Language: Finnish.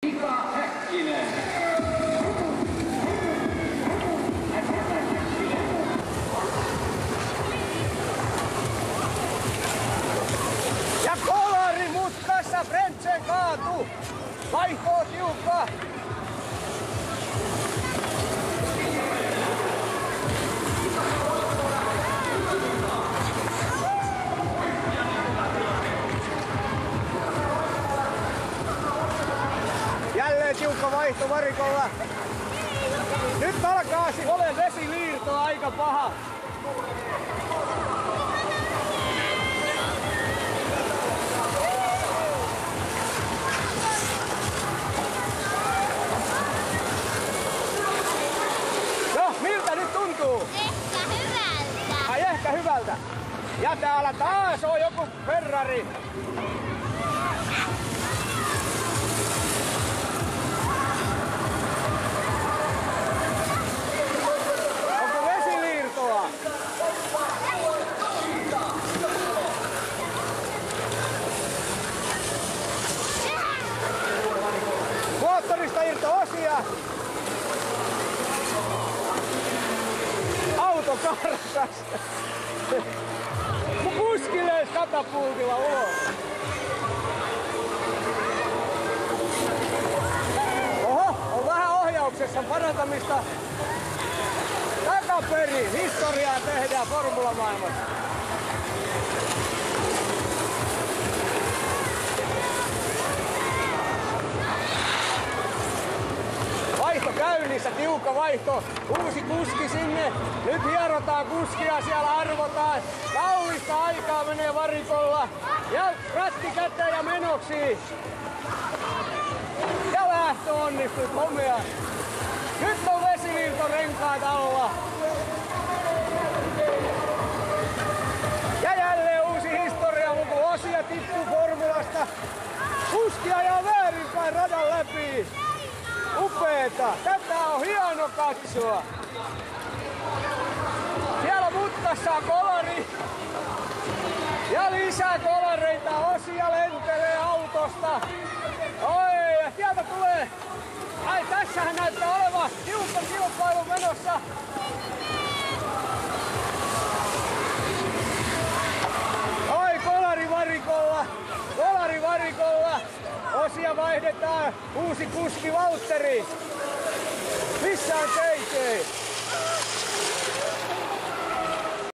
Ja kolari mutkassa, Frentsen kaatu. Vaihtoa tiukka. Jälleen tiukka vaihto varikolla. Nyt alkaa ole vesiliirto aika paha. No, miltä nyt tuntuu? Ehkä hyvältä. Ai ehkä hyvältä. Ja täällä taas on joku Ferrari. Onko vesiliirtoa? Moottorista irto osia. Auto karkas. Kuski löys katapultilla ulos. Oho, on vähän ohjauksessa parantamista. Takaperin historiaa tehdään formulamaailmassa. Vaihto käynnissä, tiukka vaihto. Uusi kuski sinne. Nyt hierotaan kuskia, siellä arvotaan. Kauista aikaa menee varikolla. Ja ratti käteen ja menoksi. Ja lähtö onnistui, komea. Nyt on vesiliirtorenkaat alla. Ja jälleen uusi historialuku. Osia tippuu formulasta. Kuski ajaa väärinpäin radan läpi. Upeeta! Tätä on hieno katsoa! Siellä mutkassa on kolari. Ja lisää kolareita, osia lentelee autosta. Oi, ja sieltä tulee... Ai, tässähän näyttää olevan tiukka kilpailu menossa. Oi, kolari varikolla. Osia vaihdetaan. Uusi kuski Valtteri. Missä on KK?